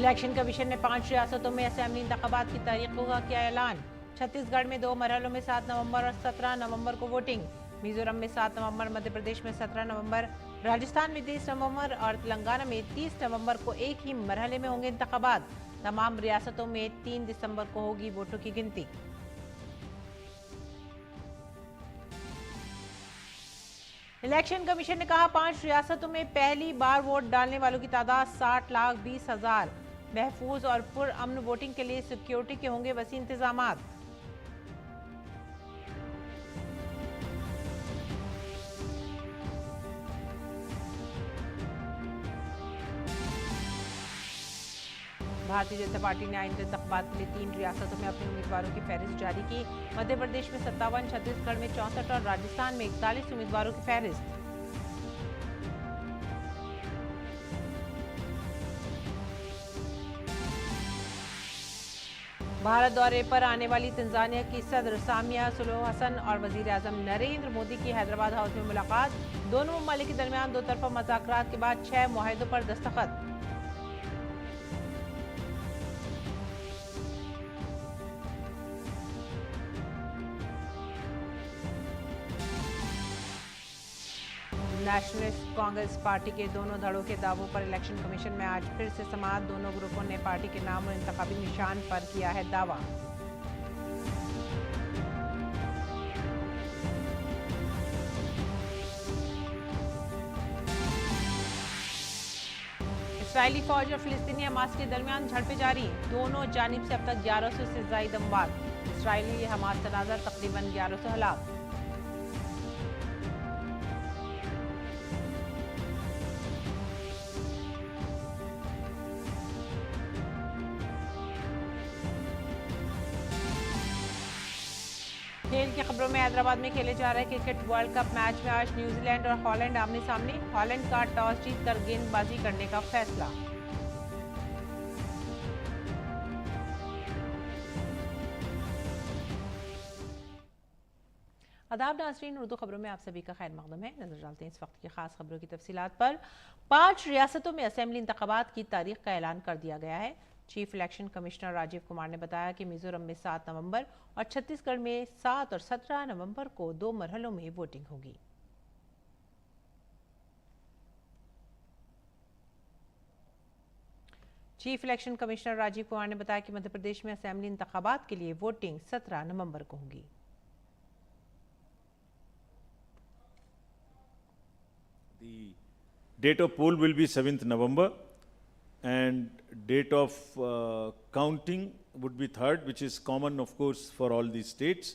Election commission ने 5 रियासतों में असेंबली इंतखाबात की तारीखों का किया ऐलान। छत्तीसगढ़ में 2 मरहलों में 7 नवंबर और 17 नवंबर को वोटिंग। मिजोरम में 7 नवंबर, मध्य प्रदेश में 17 नवंबर, राजस्थान में 30 नवंबर और तेलंगाना में 30 नवंबर को एक ही मरहले में होंगे इंतखाबात। तमाम रियासतों में 3 दिसंबर को होगी वोटों की गिनती। इलेक्शन कमीशन ने कहा 5 रियासतों में पहली बार वोट डालने वालों की तादाद 60,20,000। महफूज और पुरअमन वोटिंग के लिए सिक्योरिटी के होंगे वसी इंतजामात। भारतीय जनता पार्टी ने आइंदा इंतखाबात के लिए 3 रियासतों में अपने उम्मीदवारों की फहरिस्त जारी की। मध्य प्रदेश में 57, छत्तीसगढ़ में 64 और राजस्थान में 41 उम्मीदवारों की फहरिस्त। भारत दौरे पर आने वाली तंजानिया की सदर सामिया सुलूह हसन और वजीर आजम नरेंद्र मोदी की हैदराबाद हाउस में मुलाकात। दोनों ममालिक के दरमियान 2 तरफा मुज़ाकरात के बाद 6 मुआहदों पर दस्तखत। नेशनलिस्ट कांग्रेस पार्टी के दोनों धड़ों के दावों पर इलेक्शन कमीशन में आज फिर से समाअत। दोनों ग्रुपों ने पार्टी के नाम और इंतखाबी निशान पर किया है दावा। इसराइली फौज और फिलिस्तीनी हमास के दरमियान झड़पें जारी। दोनों जानिब से अब तक 1100 से ज्यादा अमवात। इसराइली हमास तनाज़ा तकरीबन 1100 हलाक। खेल की खबरों में हैदराबाद में खेले जा रहे क्रिकेट वर्ल्ड कप मैच में आज न्यूजीलैंड और हॉलैंड आमने सामने। हॉलैंड का टॉस जीतकर गेंदबाजी करने का फैसला। आदाब नाज़रीन, उर्दू खबरों में आप सभी का खैर मकदम है। नजर डालते हैं इस वक्त की खास खबरों की तफसीलात पर। 5 रियासतों में असेंबली इंतखाबात की तारीख का ऐलान कर दिया गया है। Chief election commissioner Rajiv Kumar ने बताया कि मिजोरम में 7 नवंबर और छत्तीसगढ़ में 7 और 17 नवंबर को 2 मरहलों में वोटिंग होगी। Chief election commissioner Rajiv Kumar ने बताया कि मध्य प्रदेश में असेंबली इंतखाबात के लिए वोटिंग 17 नवंबर को होगी। The date of poll will be 7th November and date of counting would be 3rd, which is common of course for all these states,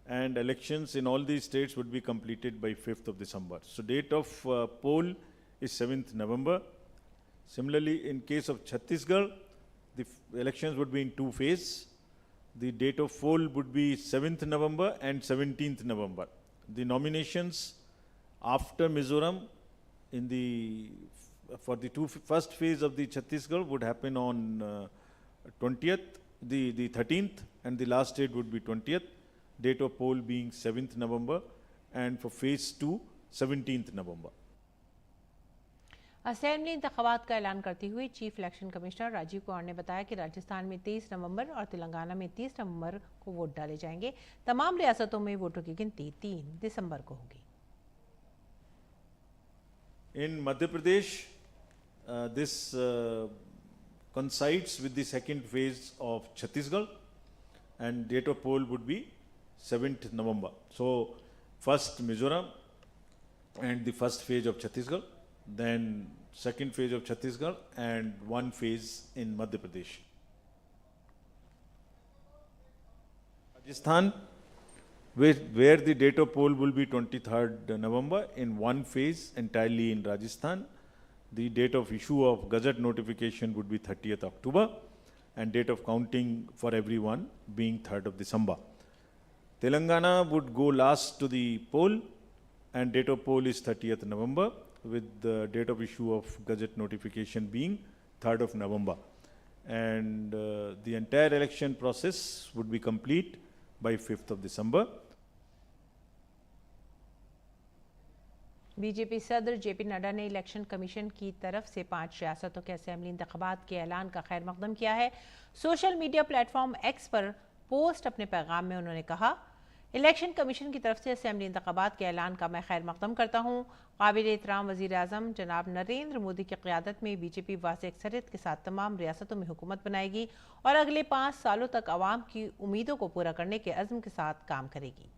and elections in all these states would be completed by 5th of December. So date of poll is 7th November. Similarly, in case of Chhattisgarh, the elections would be in 2 phases. The date of poll would be 7th November and 17th November. The nominations after Mizoram for the first phase of the Chhattisgarh would happen on 20th, the 13th, and the last date would be 20th. Date of poll being 7th November, and for phase 2, 17th November. Assembly इंतखाबात का ऐलान करते हुए chief election commissioner Rajiv Kumar ने बताया कि राजस्थान में 23 नवंबर और तेलंगाना में 30 नवंबर को वोट डाले जाएंगे। तमाम रियासतों में वोटों की गिनती 3 दिसंबर को होगी। In Madhya Pradesh, this coincides with the second phase of Chhattisgarh, and date of poll would be 7th November. So, first Mizoram and the first phase of Chhattisgarh, then second phase of Chhattisgarh and one phase in Madhya Pradesh. Rajasthan, where the date of poll will be 23rd November in one phase entirely in Rajasthan. The date of issue of Gazette notification would be 30th October and date of counting for everyone being 3rd of December. Telangana would go last to the poll and date of poll is 30th November with the date of issue of Gazette notification being 3rd of November. And the entire election process would be complete by 5th of December. BJP सदर JP Nadda ने election commission की तरफ से 5 रियासतों के assembly इंतखाबात के ऐलान का खैर मकदम किया है। सोशल मीडिया प्लेटफॉर्म एक्स पर पोस्ट अपने पैगाम में उन्होंने कहा, इलेक्शन कमीशन की तरफ से असेंबली इंतखाबात के ऐलान का मैं खैर मकदम करता हूँ। काबिल एहतराम वज़ीर आज़म जनाब नरेंद्र मोदी की क़यादत में बीजेपी वाज़ेह अक्सरियत के साथ तमाम रियासतों में हुकूमत बनाएगी और अगले 5 सालों तक आवाम की उम्मीदों को पूरा करने के अज़्म के साथ काम करेगी।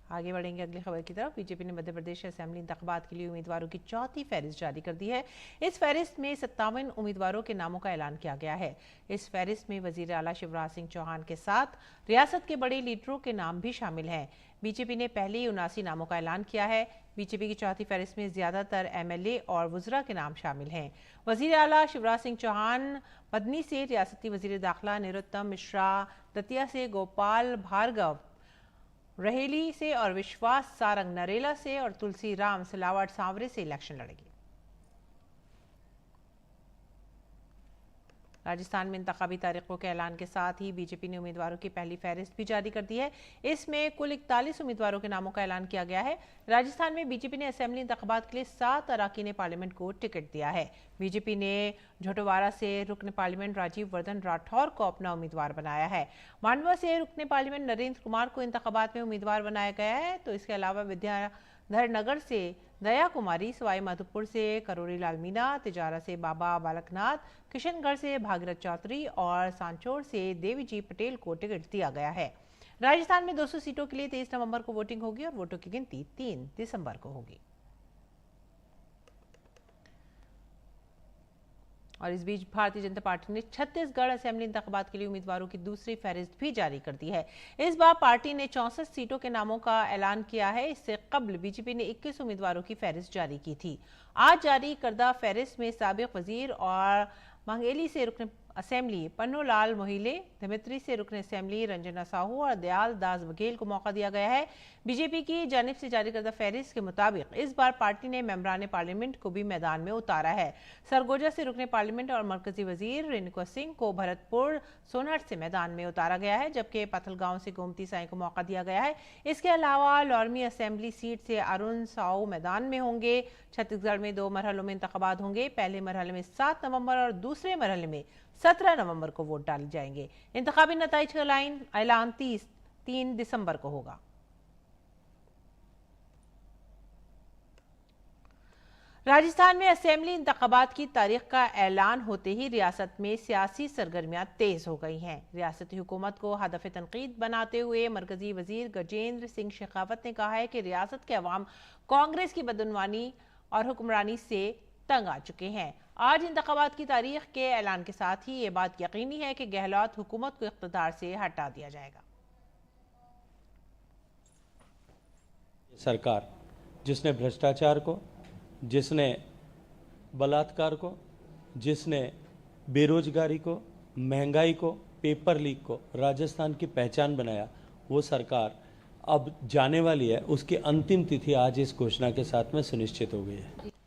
आगे बढ़ेंगे अगली खबर की तरफ। बीजेपी ने मध्य प्रदेश असेंबली इंतखाबात के लिए उम्मीदवारों की चौथी फहरिस्त जारी कर दी है। इस फहरिस्त में 57 उम्मीदवारों के नामों का ऐलान किया गया है। इस फहरिस्त में वजीर आला शिवराज सिंह चौहान के साथ रियासत के बड़े लीडरों के नाम भी शामिल हैं। बीजेपी ने पहले ही 79 नामों का ऐलान किया है। बीजेपी की चौथी फहरिस्त में ज्यादातर MLA और वुज़रा के नाम शामिल हैं। वजीर आला शिवराज सिंह चौहान मदनी से रियासती वजीर दाखिला नरोत्तम मिश्रा, दतिया से गोपाल भार्गव, रहेली से और विश्वास सारंग नरेला से और तुलसी राम सिलावट सांवरे से इलेक्शन लड़ेगी। राजस्थान में इंतखाबी तारीखों के ऐलान के साथ ही बीजेपी ने उम्मीदवारों की पहली फहरिस्त भी जारी कर दी है। इसमें कुल 41 उम्मीदवारों के नामों का ऐलान किया गया है। राजस्थान में बीजेपी ने असेंबली इंतखाबात के लिए 7 अरकान पार्लियामेंट को टिकट दिया है। बीजेपी ने झोटवाड़ा से रुकन पार्लियामेंट राजीव वर्धन राठौर को अपना उम्मीदवार बनाया है। मांडवा से रुकन पार्लियामेंट नरेंद्र कुमार को इंतखाबात में उम्मीदवार बनाया गया है। तो इसके अलावा विद्याधर नगर से दया कुमारी, सवाई माधोपुर से करोड़ी लाल मीना, तिजारा से बाबा बालकनाथ, किशनगढ़ से भागीरथ चौधरी और सांचौर से देवीजी पटेल को टिकट दिया गया है। राजस्थान में 200 सीटों के लिए 23 नवंबर को वोटिंग होगी और वोटों की गिनती 3 दिसंबर को होगी। और इस बीच भारतीय जनता पार्टी ने छत्तीसगढ़ असेंबली इंतखाबात के लिए उम्मीदवारों की दूसरी फहरिस्त भी जारी कर दी है। इस बार पार्टी ने 64 सीटों के नामों का ऐलान किया है। इससे कबल बीजेपी ने 21 उम्मीदवारों की फहरिस्त जारी की थी। आज जारी करदा फहरिस्त में साबिक वजीर और मंगेली से रुकन असेंबली पन्नूलाल मोहिले, धमित्री से रुकन असेंबली रंजना साहू और दयाल दास बघेल को मौका दिया गया है। बीजेपी की जानिब से जारी करदा फहरिस्त के मुताबिक इस बार पार्टी ने मेंबरान पार्लियामेंट को भी मैदान में उतारा है। सरगोजा से रुकन पार्लियामेंट और मरकजी वजीर रेणुका सिंह को भरतपुर सोनहट से मैदान में उतारा गया है, जबकि पथलगांव से गोमती साई को मौका दिया गया है। इसके अलावा लौरमी असेंबली सीट से अरुण साऊ मैदान में होंगे। छत्तीसगढ़ में 2 मरहलों में इंतखाबात होंगे। पहले मरहले में 7 नवंबर और दूसरे मरहले में 17 नवंबर को वोट डाले जाएंगे। इंतखाबी नताइज का ऐलान 3 दिसंबर को होगा। राजस्थान में असेंबली इंतखाबात की तारीख का ऐलान होते ही रियासत में सियासी सरगर्मियां तेज हो गई हैं। रियासती हुकूमत को हदफ तनकीद बनाते हुए मरकजी वजीर गजेंद्र सिंह शेखावत ने कहा है कि रियासत के अवाम कांग्रेस की बदनवानी और हुक्मरानी से तंग आ चुके हैं। आज इंतखाबात की तारीख के ऐलान के साथ ही ये बात यकीनी है कि गहलोत हुकूमत को इख्तिदार से हटा दिया जाएगा। सरकार जिसने भ्रष्टाचार को, जिसने बलात्कार को, जिसने बेरोजगारी को, महंगाई को, पेपर लीक को राजस्थान की पहचान बनाया, वो सरकार अब जाने वाली है। उसकी अंतिम तिथि आज इस घोषणा के साथ में सुनिश्चित हो गई है।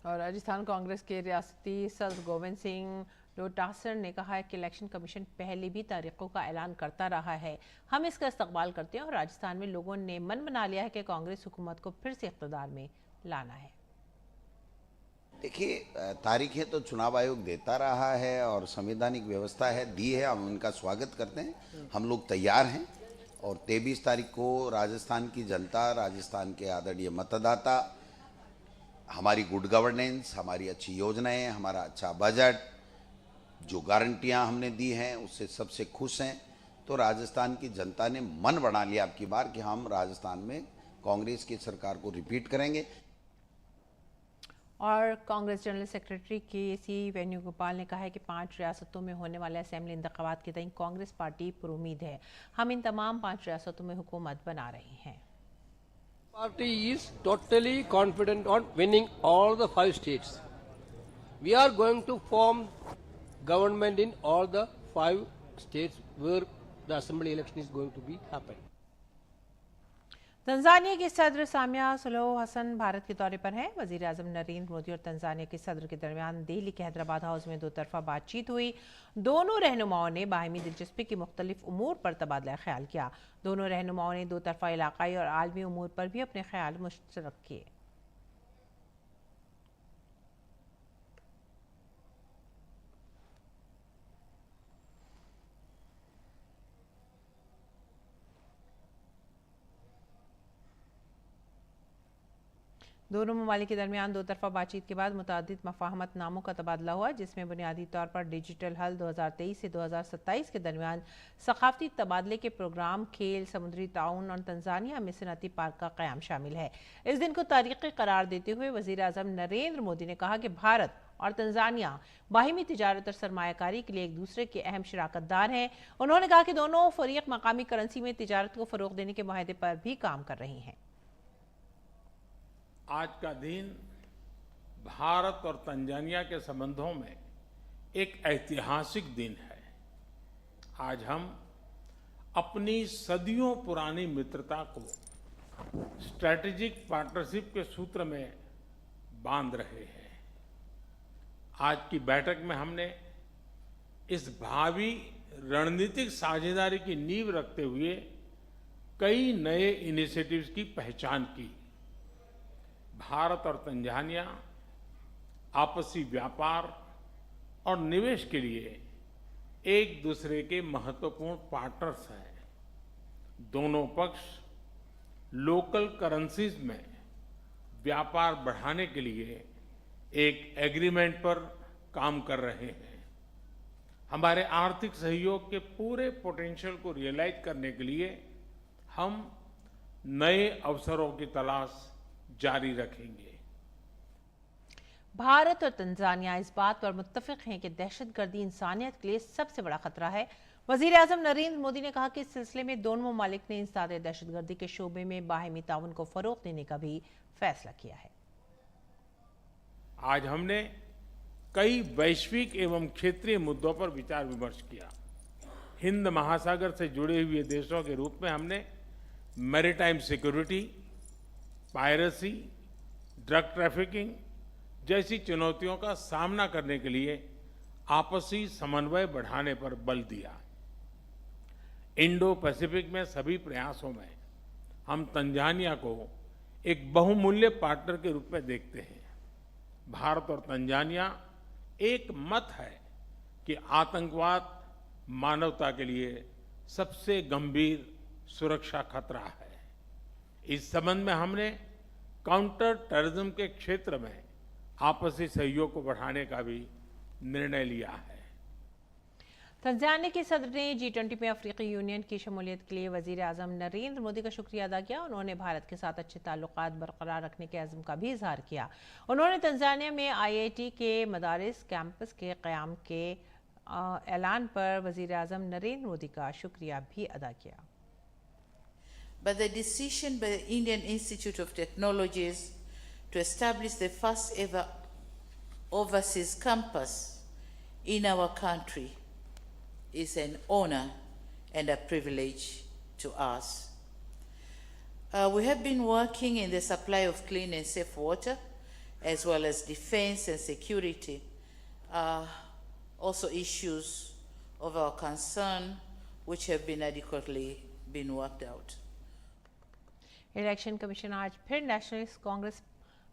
और राजस्थान कांग्रेस के रियासती सदर गोविंद सिंह डोटासर ने कहा है कि इलेक्शन कमीशन पहले भी तारीखों का ऐलान करता रहा है। हम इसका इस्तकबाल करते हैं और राजस्थान में लोगों ने मन बना लिया है कि कांग्रेस हुकूमत को फिर से इख्तिदार में लाना है। देखिए, तारीखें तो चुनाव आयोग देता रहा है और संवैधानिक व्यवस्था है, दी है, हम उनका स्वागत करते हैं। हम लोग तैयार हैं और 23 तारीख को राजस्थान की जनता, राजस्थान के आदरणीय मतदाता हमारी गुड गवर्नेंस, हमारी अच्छी योजनाएं, हमारा अच्छा बजट, जो गारंटियां हमने दी हैं उससे सबसे खुश हैं। तो राजस्थान की जनता ने मन बना लिया अब की बार कि हम राजस्थान में कांग्रेस की सरकार को रिपीट करेंगे। और Congress general secretary KC Venugopal ने कहा है कि 5 रियासतों में होने वाले असेंबली इंतखाबात के तय कांग्रेस पार्टी पुरुमीद है। हम इन तमाम 5 रियासतों में हुकूमत बना रही हैं। Party is totally confident on winning all the 5 states. We are going to form government in all the 5 states where the assembly election is going to be happen. Tanzania के सदर सामिया सुलूहु हसन भारत के दौरे पर हैं। वजीर आजम नरेंद्र मोदी और तंजानिया के सदर के दरमियान दिल्ली के हैदराबाद हाउस में दो तरफा बातचीत हुई। दोनों रहनुमाओं ने बाहिमी दिलचस्पी के मुख्तलिफ उमूर पर तबादला ख्याल किया। दोनों रहनुमाओं ने दो तरफा इलाकाई और आलमी उमूर पर भी अपने ख्याल मुश्तरक किए। दोनों ममालिक के दरमियान दो तरफा बातचीत के बाद मुतादिद मफाहमत नामों का तबादला हुआ, जिसमें बुनियादी तौर पर डिजिटल हल 2023 से 2027 के दरमियान सकाफती तबादले के प्रोग्राम, खेल, समुद्री ताउन और तंजानिया में सनती पार्क का क़याम शामिल है। इस दिन को तारीख़ी करार देते हुए वज़ीर आज़म नरेंद्र मोदी ने कहा कि भारत और तंजानिया बाहिमी तिजारत और सरमायाकारी के लिए एक दूसरे के अहम शराकतदार हैं। उन्होंने कहा कि दोनों फरीक मकामी करेंसी में तिजारत को फ़रोग़ देने के माहदे पर भी काम कर रही हैं। आज का दिन भारत और तंजानिया के संबंधों में एक ऐतिहासिक दिन है। आज हम अपनी सदियों पुरानी मित्रता को स्ट्रैटेजिक पार्टनरशिप के सूत्र में बांध रहे हैं। आज की बैठक में हमने इस भावी रणनीतिक साझेदारी की नींव रखते हुए कई नए इनिशिएटिव्स की पहचान की। भारत और तंजानिया आपसी व्यापार और निवेश के लिए एक दूसरे के महत्वपूर्ण पार्टनर्स हैं। दोनों पक्ष लोकल करेंसीज में व्यापार बढ़ाने के लिए एक एग्रीमेंट पर काम कर रहे हैं। हमारे आर्थिक सहयोग के पूरे पोटेंशियल को रियलाइज करने के लिए हम नए अवसरों की तलाश जारी रखेंगे। भारत और तंजानिया इस बात पर मुत्तफिक हैं कि दहशतगर्दी इंसानियत के लिए सबसे बड़ा खतरा है। वजीर आजम नरेंद्र मोदी ने कहा कि इस सिलसिले में दोनों ममालिक ने इंसदाद दहशतगर्दी के शोबे में बाहिमी ताउन को फरोग देने का भी फैसला किया है। आज हमने कई वैश्विक एवं क्षेत्रीय मुद्दों पर विचार विमर्श किया। हिंद महासागर से जुड़े हुए देशों के रूप में हमने maritime security, piracy, drug trafficking जैसी चुनौतियों का सामना करने के लिए आपसी समन्वय बढ़ाने पर बल दिया। इंडो पैसिफिक में सभी प्रयासों में हम तंजानिया को एक बहुमूल्य पार्टनर के रूप में देखते हैं। भारत और तंजानिया एक मत है कि आतंकवाद मानवता के लिए सबसे गंभीर सुरक्षा खतरा है। इस संबंध में हमने काउंटर टेररिज्म के क्षेत्र में आपसी सहयोग को बढ़ाने का भी निर्णय लिया है। तंजानिया के सदर ने G20 में अफ्रीकी यूनियन की शमूलियत के लिए वजीर आजम नरेंद्र मोदी का शुक्रिया अदा किया। उन्होंने भारत के साथ अच्छे ताल्लुकात बरकरार रखने के अज़्म का भी इजहार किया। उन्होंने तंजानिया में IIT के मदारिस कैंपस के क़याम के ऐलान पर वजीर आजम नरेंद्र मोदी का शुक्रिया भी अदा किया। But the decision by the Indian Institute of Technologies to establish the first ever overseas campus in our country is an honor and a privilege to us. We have been working in the supply of clean and safe water, as well as defense and security, also issues of our concern which have been adequately been worked out. Election commission आज फिर nationalist Congress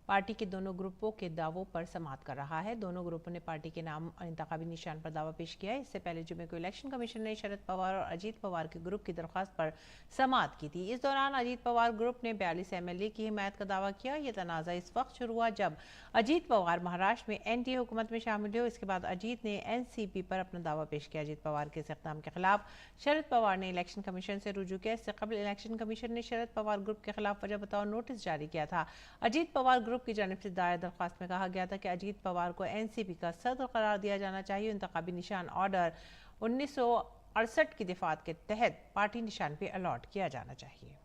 party के दोनों ग्रुपों के दावों पर समाअत कर रहा है। दोनों ग्रुपों ने पार्टी के नाम और इंतखाबी निशान पर दावा पेश किया है। इससे पहले जुमे को इलेक्शन कमीशन ने शरद पवार और अजीत पवार के ग्रुप की दरख्वास्त पर समाअत की थी। इस दौरान अजीत पवार ग्रुप ने 42 MLA की हिमायत का दावा किया। यह तनाज़ा इस वक्त शुरू हुआ जब अजीत पवार महाराष्ट्र में NDA हुकूमत में शामिल हुए। इसके बाद अजीत ने NCP पर अपना दावा पेश किया। अजीत पवार के इस इक़दाम के खिलाफ शरद पवार ने इलेक्शन कमीशन से रुजू किया। इससे कबल इलेक्शन कमीशन ने शरद पवार ग्रुप के खिलाफ वजह बताओ नोटिस जारी किया था। अजीत पवार ग्रुप की जानिब से दायर दरख्वास्त में कहा गया था कि अजीत पवार को NCP का सदर करार दिया जाना चाहिए। इंतखाबी निशान ऑर्डर 1968 की दिफात के तहत पार्टी निशान पे अलॉट किया जाना चाहिए।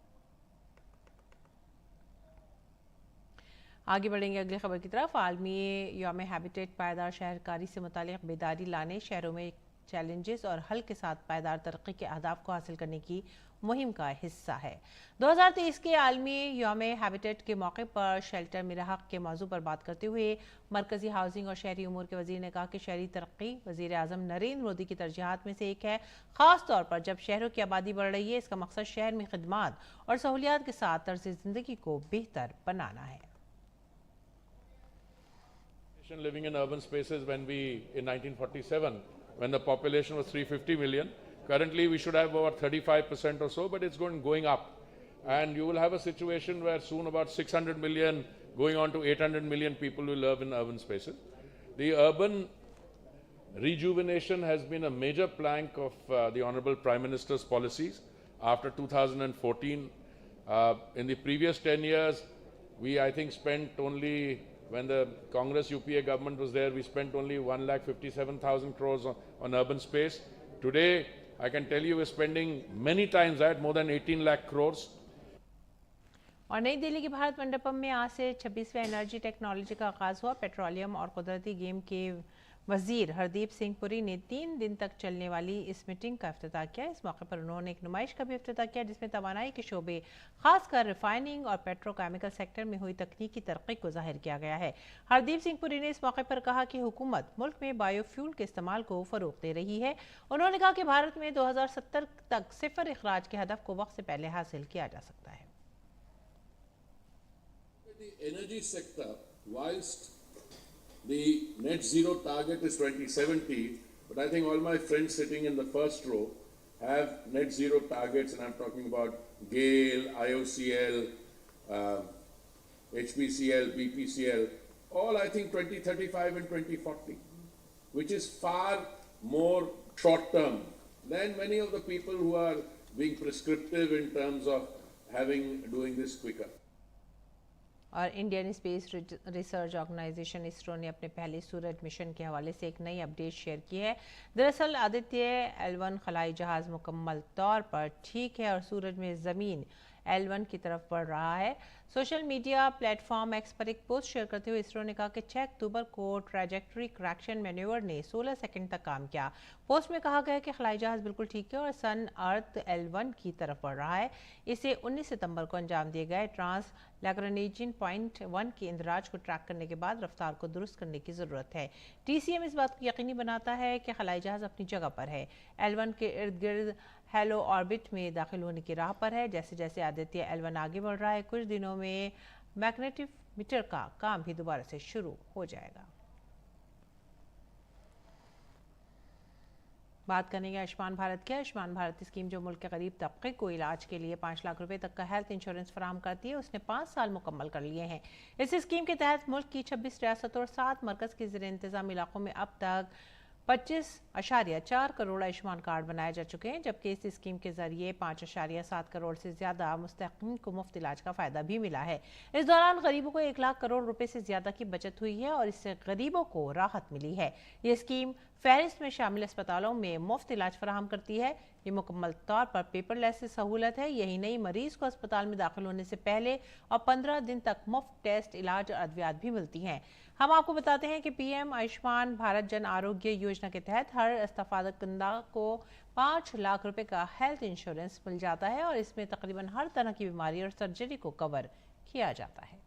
आगे बढ़ेंगे अगली खबर की तरफ। आलमी यौम हैबिटेट पायदार शहरकारी से मुतालिक बेदारी लाने, शहरों में चैलेंजेस और हल के साथ पायदार तरक्की के अहदाफ को हासिल करने की मुहिम का हिस्सा है। 2023 के आलमी यौम हैबिटेट के मौके पर शेल्टर मिराहक के मौजू पर बात करते हुए मरकजी हाउसिंग और शहरी उमूर के वजीर ने कहा कि शहरी तरक्की वजीर आजम नरेंद्र मोदी की तरजीहात में से एक है। खास तौर पर जब शहरों की आबादी बढ़ रही है, इसका मकसद शहर में खिदमात और सहूलियात के साथ तर्ज जिंदगी को बेहतर बनाना है। Living in urban spaces when we, in 1947, when the population was 350 million, currently we should have about 35% or so, but it's going up. And you will have a situation where soon about 600 million, going on to 800 million people will live in urban spaces. The urban rejuvenation has been a major plank of the Honorable Prime Minister's policies after 2014. In the previous 10 years, we, I think, spent only, when the Congress UPA government was there, we spent only 1,57,000 crores on urban space. Today, I can tell you we're spending many times that, more than 18 lakh crores. और नई दिल्ली के भारत मंडपम में आज से 26वें energy technology का आगाज हुआ। Petroleum और कुदरती गेम के वजीर हरदीप सिंह पुरी ने 3 दिन तक चलने वाली इस मीटिंग का इफ्तिताह किया। इस मौके पर उन्होंने एक नुमाइश का भी इफ्तिताह किया जिसमें तवानाई के शोबे, खासकर रिफाइनिंग और पेट्रोकेमिकल सेक्टर में हुई तकनीकी तरक्की को जाहिर किया गया है। हरदीप सिंह पुरी ने इस मौके पर कहा कि हुकूमत मुल्क में बायोफ्यूल के इस्तेमाल को फरोग दे रही है। उन्होंने कहा कि भारत में 2070 तक सिफर अखराज के हदफ को वक्त से पहले हासिल किया जा सकता है। The energy sector, whilst the net zero target is 2070, but I think all my friends sitting in the first row have net zero targets, and I'm talking about GAIL, IOCL, HPCL, BPCL, all I think 2035 and 2040, which is far more short term than many of the people who are being prescriptive in terms of doing this quicker. और Indian Space Research Organisation ISRO ने अपने पहले सूरज mission के हवाले से एक नई update share की है। दरअसल आदित्य L1 खलाई जहाज़ मुकम्मल तौर पर ठीक है और सूरज में ज़मीन L1 की तरफ बढ़ रहा है। सोशल मीडिया प्लेटफॉर्म एक्स पर एक पोस्ट शेयर करते हुए इसरो ने कहा कि 6 अक्टूबर को ट्रैजेक्टरी करैक्शन मैन्यूवर ने 16 सेकंड तक काम किया। पोस्ट में कहा गया कि खलाई जहाज़ बिल्कुल ठीक है और सन अर्थ L1 की तरफ बढ़ रहा है। इसे 19 सितंबर को अंजाम दिए गए ट्रांस लैग्रेंजियन पॉइंट 1 के इंदराज को ट्रैक करने के बाद रफ्तार को दुरुस्त करने की ज़रूरत है। TCM इस बात को यकीनी बनाता है कि खलाई जहाज़ अपनी जगह पर है, L1 के इर्द गिर्द हेलो ऑर्बिट में दाखिल होने की राह पर है। जैसे जैसे आदित्य L1 आगे बढ़ रहा है, कुछ दिनों में मैग्नेटिमीटर का काम भी दोबारा से शुरू हो जाएगा। बात करेंगे आयुष्मान भारत की। आयुष्मान भारत स्कीम जो मुल्क के गरीब तबके को इलाज के लिए 5 लाख रुपए तक का हेल्थ इंश्योरेंस फराहम करती है, उसने 5 साल मुकम्मल कर लिए हैं। इस स्कीम के तहत मुल्क की 26 रियासतों और 7 मरकज़ के ज़ेर इंतज़ाम इलाकों में अब तक 25.4 करोड़ आयुष्मान कार्ड बनाए जा चुके हैं, जबकि इस स्कीम के जरिए 5.7 करोड़ से ज्यादा मुस्तहिकीन को मुफ्त इलाज का फायदा भी मिला है। इस दौरान गरीबों को 1 लाख करोड़ रुपए से ज्यादा की बचत हुई है और इससे गरीबों को राहत मिली है। ये स्कीम फहरिस्त में शामिल अस्पतालों में मुफ्त इलाज फराहम करती है। ये मुकम्मल तौर पर पेपरलेस सहूलत है। यही नहीं, मरीज को अस्पताल में दाखिल होने से पहले और 15 दिन तक मुफ्त टेस्ट, इलाज और अद्वियात भी मिलती हैं। हम आपको बताते हैं कि PM आयुष्मान भारत जन आरोग्य योजना के तहत हर इस्तफादकंदा को 5 लाख रुपए का हेल्थ इंश्योरेंस मिल जाता है और इसमें तकरीबन हर तरह की बीमारी और सर्जरी को कवर किया जाता है।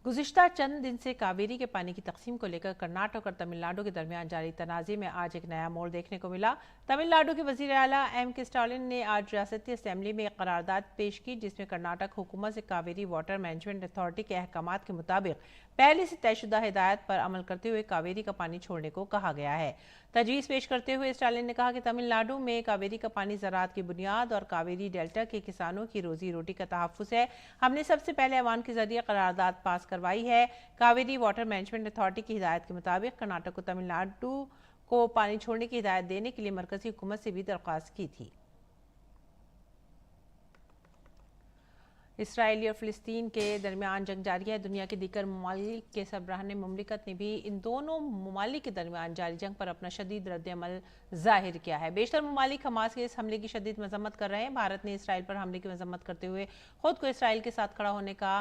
गुज़िश्ता चंद दिन से कावेरी के पानी की तकसीम को लेकर कर्नाटक और तमिलनाडु के दरमियान जारी तनाज़े में आज एक नया मोड़ देखने को मिला। तमिलनाडु के वज़ीर आला M.K. स्टालिन ने आज रियासती असेंबली में एक करारदाद पेश की, जिसमें कर्नाटक हुकूमत से कावेरी वाटर मैनेजमेंट अथॉरिटी के अहकामात के मुताबिक पहले से तयशुदा हिदायत पर अमल करते हुए कावेरी का पानी छोड़ने को कहा गया है। तजवीज़ पेश करते हुए स्टालिन ने कहा कि तमिलनाडु में कावेरी का पानी ज़राअत की बुनियाद और कावेरी डेल्टा के किसानों की रोजी रोटी का तहफ़्फ़ुज़ है। हमने सबसे पहले ऐवान के जरिए करारदाद पास करवाई है। कावेरी वाटर मैनेजमेंट अथॉरिटी की हिदायत के मुताबिक कर्नाटक को तमिलनाडु को पानी छोड़ने की हिदायत देने के लिए मरकजी हुकूमत से भी दरख्वास्त की थी। इसराइल और फ़िलिस्तीन के दरमियान जंग जारी है। दुनिया के दीगर ममालिक के सरबराहान मुमलिकत ने भी इन दोनों ममालिक के दरमियान जारी जंग पर अपना शदीद रद्द-ए-अमल जाहिर किया है। बेशतर ममालिक हमास के इस हमले की शदीद मजम्मत कर रहे हैं। भारत ने इसराइल पर हमले की मजम्मत करते हुए खुद को इसराइल के साथ खड़ा होने का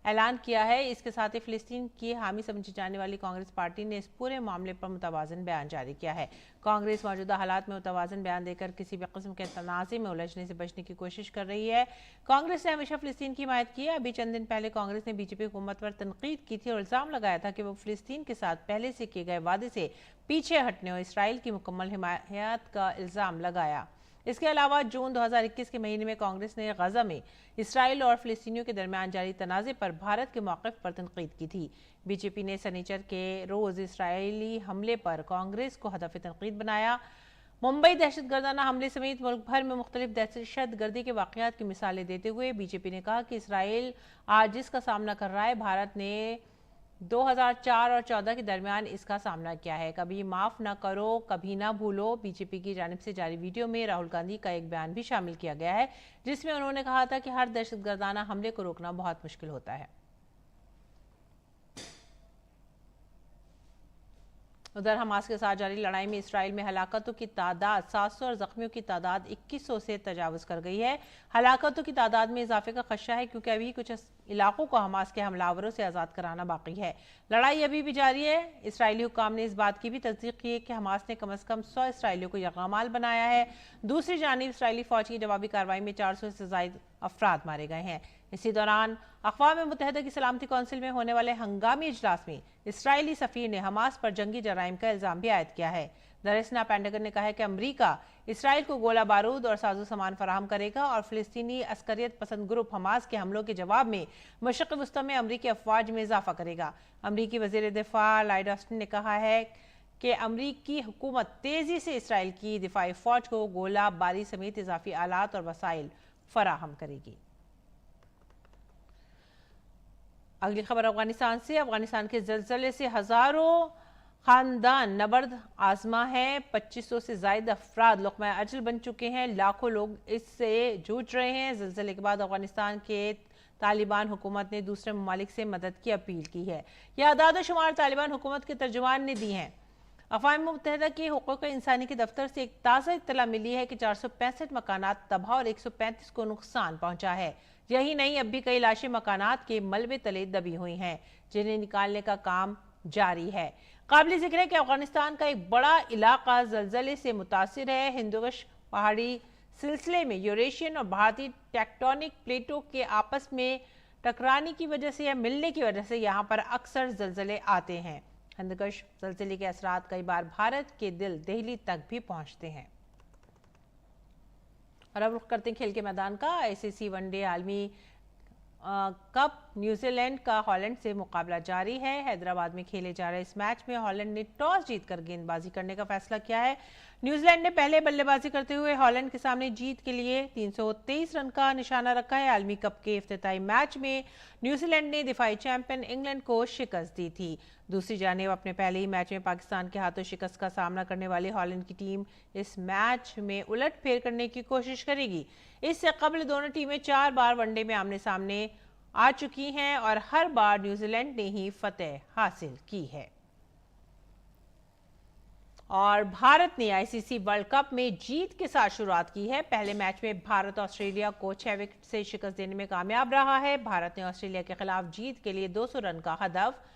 ऐलान किया है। इसके साथ ही फिलिस्तीन की हामी समझी जाने वाली कांग्रेस पार्टी ने इस पूरे मामले पर मुतवाज़न बयान जारी किया है। कांग्रेस मौजूदा हालात में मुतवाज़न बयान देकर किसी भी किस्म के तनाज़े में उलझने से बचने की कोशिश कर रही है। कांग्रेस ने हमेशा फिलिस्तीन की हिमायत की है। अभी चंद दिन पहले कांग्रेस ने बीजेपी हुकूमत पर तनकीद की थी और इल्ज़ाम लगाया था कि वो फिलिस्तीन के साथ पहले से किए गए वादे से पीछे हटने और इसराइल की मुकम्मल हिमायत का इल्ज़ाम लगाया। इसके अलावा जून 2021 के महीने में कांग्रेस ने गजा में इसराइल और फिलिस्तीनियों के दरमियान जारी तनाज़े पर भारत के मौक़िफ़ पर तनकीद की थी। बीजेपी ने शनिचर के रोज़ इसराइली हमले पर कांग्रेस को हदफ तनकीद बनाया। मुंबई दहशतगर्दाना हमले समेत मुल्क भर में मुख्तलिफ दहशतगर्दी के वाक़यात की मिसालें देते हुए बीजेपी ने कहा कि इसराइल आज जिसका सामना कर रहा है, भारत ने 2004 और 14 के दरमियान इसका सामना किया है। कभी माफ़ ना करो, कभी ना भूलो। बीजेपी की जानिब से जारी वीडियो में राहुल गांधी का एक बयान भी शामिल किया गया है, जिसमें उन्होंने कहा था कि हर दहशतगर्दाना हमले को रोकना बहुत मुश्किल होता है। उधर हमास के साथ जारी लड़ाई में इसराइल में हलाकतों की तादाद 700 और जख्मियों की तादाद 2100 से तजावज़ कर गई है। हलाकतों की तादाद में इजाफे का खदशा है क्योंकि अभी कुछ इलाकों को हमास के हमलावरों से आज़ाद कराना बाकी है। लड़ाई अभी भी जारी है। इसराइली हुक्काम ने इस बात की भी तस्दीक की है कि हमास ने कम अज़ कम 100 इसराइलियों को यरग़माल बनाया है। दूसरी जानिब इसराइली फ़ौज की जवाबी कार्रवाई में 400 से ज़ायद अफराद मारे गए हैं। इसी दौरान अक़वाम मुत्तहिदा की सलामती कौंसिल में होने वाले हंगामी इजलास में इसराइली सफ़ीर ने हमास पर जंगी जराइम का इल्ज़ाम भी आयद किया है। दरअसल पेंटागन ने कहा है कि अमरीका इसराइल को गोला बारूद और साजो सामान फराहम करेगा और फिलिस्तीनी अस्करियत पसंद ग्रुप हमास के हमलों के जवाब में मशरिक़ वस्ती में अमरीकी अफवाज में इजाफा करेगा। अमरीकी वज़ीर दिफा लॉयड ऑस्टिन ने कहा है कि अमरीकी हुकूमत तेज़ी से इसराइल की दिफाई फ़ौज को गोला बारी समेत इजाफी आलात और वसाइल फराहम करेगी। अगली खबर अफगानिस्तान से। अफगानिस्तान के ज़लज़ले से हज़ारों ख़ानदान नबर्द आजमा है। 2500 से ज़ायद अफराद लुक़मा अजल बन चुके हैं। लाखों लोग इससे जूझ रहे हैं। ज़लज़ले के बाद अफगानिस्तान के तालिबान हुकूमत ने दूसरे ममालिक से मदद की अपील की है। यह आदाद शुमार तालिबान हुकूमत के तर्जुमान ने दी हैं। अक़वाम मुत्तहिदा के हुकूक़ इंसानी के दफ्तर से एक ताज़ा इत्तला मिली है कि 465 मकानात तबाह और 135 को नुकसान पहुँचा है। यही नहीं, अब भी कई लाशें मकानात के मलबे तले दबी हुई हैं, जिन्हें निकालने का काम जारी है। काबिल ज़िक्र है कि अफगानिस्तान का एक बड़ा इलाका ज़लज़ले से मुतासिर है। हिंदुकुश पहाड़ी सिलसिले में यूरेशियन और भारतीय टेक्टोनिक प्लेटों के आपस में टकराने की वजह से या मिलने की वजह से यहाँ पर अक्सर ज़लज़ले आते हैं। हिंदुकुश ज़लज़ले के असरात कई बार भारत के दिल दिल्ली तक भी पहुँचते हैं। और अब रुख करते हैं खेल के मैदान का। आईसीसी वनडे आलमी कप न्यूजीलैंड का हॉलैंड से मुकाबला जारी है। हैदराबाद में खेले जा रहे इस मैच में हॉलैंड ने टॉस जीतकर गेंदबाजी करने का फैसला किया है। न्यूजीलैंड ने पहले बल्लेबाजी करते हुए हॉलैंड के सामने जीत के लिए 323 रन का निशाना रखा है। आलमी कप के इफ्तिताई मैच में न्यूजीलैंड ने दिफाई चैंपियन इंग्लैंड को शिकस्त दी थी। दूसरी जानिब अपने पहले ही मैच में पाकिस्तान के हाथों शिकस्त का सामना करने वाली हॉलैंड की टीम इस मैच में उलटफेर करने की कोशिश करेगी। इससे कबल दोनों टीमें 4 बार वनडे में आमने सामने आ चुकी हैं और हर बार न्यूजीलैंड ने ही फतेह हासिल की है। और भारत ने आईसीसी वर्ल्ड कप में जीत के साथ शुरुआत की है। पहले मैच में भारत ऑस्ट्रेलिया को 6 विकेट से शिकस्त देने में कामयाब रहा है। भारत ने ऑस्ट्रेलिया के खिलाफ जीत के लिए 200 रन का हदफ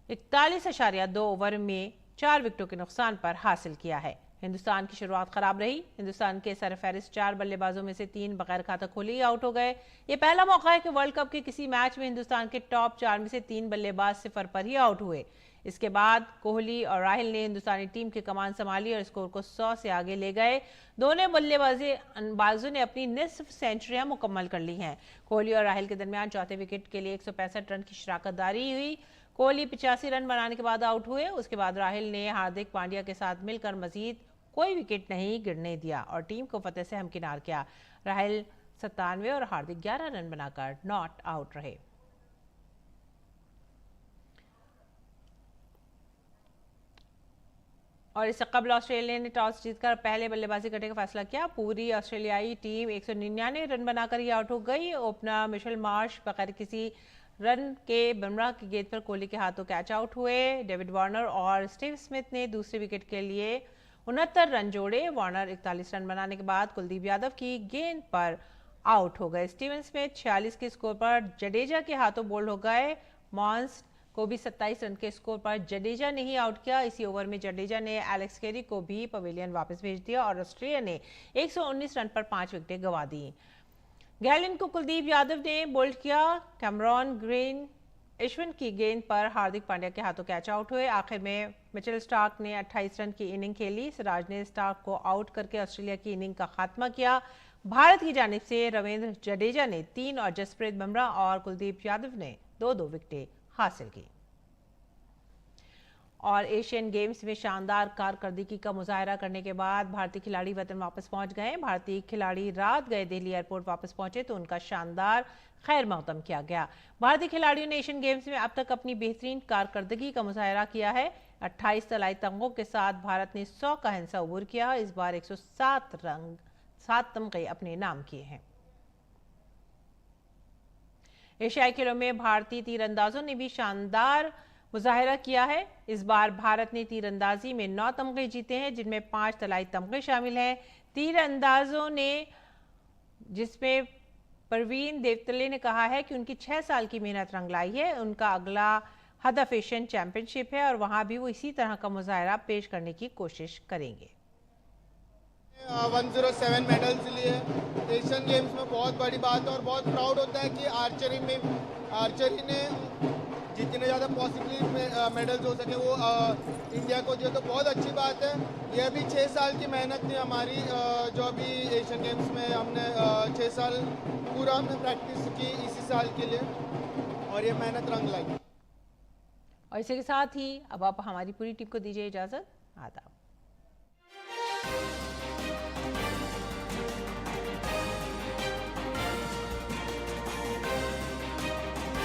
41.2 ओवर में 4 विकेटों के नुकसान पर हासिल किया है। हिंदुस्तान की शुरुआत खराब रही। हिंदुस्तान के सरफहरिस्त 4 बल्लेबाजों में से 3 बगैर खाता खोले ही आउट हो गए। ये पहला मौका है कि वर्ल्ड कप के किसी मैच में हिंदुस्तान के टॉप 4 में से 3 बल्लेबाज सिफर पर ही आउट हुए। इसके बाद कोहली और राहिल ने हिंदुस्तानी टीम की कमान संभाली और स्कोर को 100 से आगे ले गए। दोनों बल्लेबाजों ने अपनी निस्फ सेंचुरियां मुकम्मल कर ली हैं। कोहली और राहिल के दरमियान चौथे विकेट के लिए 165 रन की शराकतदारी हुई। कोहली 85 रन बनाने के बाद आउट हुए। उसके बाद राहिल ने हार्दिक पांड्या के साथ मिलकर मजीद कोई विकेट नहीं गिरने दिया और टीम को फतेह से हमकिनार किया। राहिल 97 और हार्दिक 11 रन बनाकर नॉट आउट रहे। और इससे कबल ऑस्ट्रेलिया ने टॉस जीतकर पहले बल्लेबाजी करने का फैसला किया। पूरी ऑस्ट्रेलियाई टीम 199 रन बनाकर ही आउट हो गई। ओपनर मिशेल मार्श बगैर किसी रन के बुमराह की गेंद पर कोहली के हाथों कैच आउट हुए। डेविड वार्नर और स्टीव स्मिथ ने दूसरे विकेट के लिए 69 रन जोड़े। वार्नर 41 रन बनाने के बाद कुलदीप यादव की गेंद पर आउट हो गए। स्टीवन स्मिथ 46 के स्कोर पर जडेजा के हाथों बोल्ड हो गए। मॉन्स को भी 27 रन के स्कोर पर जडेजा ने ही आउट किया। इसी ओवर में जडेजा ने एलेक्स कैरी को भी पवेलियन वापस भेज दिया और ऑस्ट्रेलिया ने 119 रन पर 5 विकेटें गंवा दी। गैलन को कुलदीप यादव ने बोल्ड किया। कैमरॉन ग्रीन अश्विन की गेंद पर हार्दिक पांड्या के हाथों कैच आउट हुए। आखिर में मिचेल स्टार्क ने 28 रन की इनिंग खेली। सिराज ने स्टार्क को आउट करके ऑस्ट्रेलिया की इनिंग का खात्मा किया। भारत की जानिब से रविंद्र जडेजा ने 3 और जसप्रीत बुमराह और कुलदीप यादव ने 2-2 विकेटें हासिल की। और एशियन गेम्स में शानदार कारकर्दगी का मुजाहरा करने के बाद भारतीय खिलाड़ी वतन वापस पहुंच गए। भारतीय खिलाड़ी रात गए दिल्ली एयरपोर्ट वापस पहुंचे तो उनका शानदार खैर मकदम किया गया। भारतीय खिलाड़ियों ने एशियन गेम्स में अब तक अपनी बेहतरीन कारकर्दगी का मुजाहरा किया है। 28 तलाई तमगों के साथ भारत ने 100 का हिस्सा अबूर किया। इस बार 107 तमगे अपने नाम किए हैं। एशियाई खेलों में भारतीय तीरंदाजों ने भी शानदार मुजाहिरा किया है। इस बार भारत ने तीरंदाजी में 9 तमगे जीते हैं, जिनमें 5 तलाई तमगे शामिल हैं। तीरंदाजों ने, जिसमें परवीन देवतले ने कहा है कि उनकी 6 साल की मेहनत रंग लाई है। उनका अगला हदफ एशियन चैंपियनशिप है और वहां भी वो इसी तरह का मुजाहिरा पेश करने की कोशिश करेंगे। 107 मेडल्स लिए एशियन गेम्स में बहुत बड़ी बात है और बहुत प्राउड होता है कि आर्चरी ने जितने ज़्यादा पॉसिबली मेडल्स हो सके वो इंडिया को दिया, तो बहुत अच्छी बात है। ये भी 6 साल की मेहनत थी हमारी, जो अभी एशियन गेम्स में हमने 6 साल पूरा हमने प्रैक्टिस की इसी साल के लिए और ये मेहनत रंग लाई। और इसी के साथ ही अब आप हमारी पूरी टीम को दीजिए इजाजत। आदाब।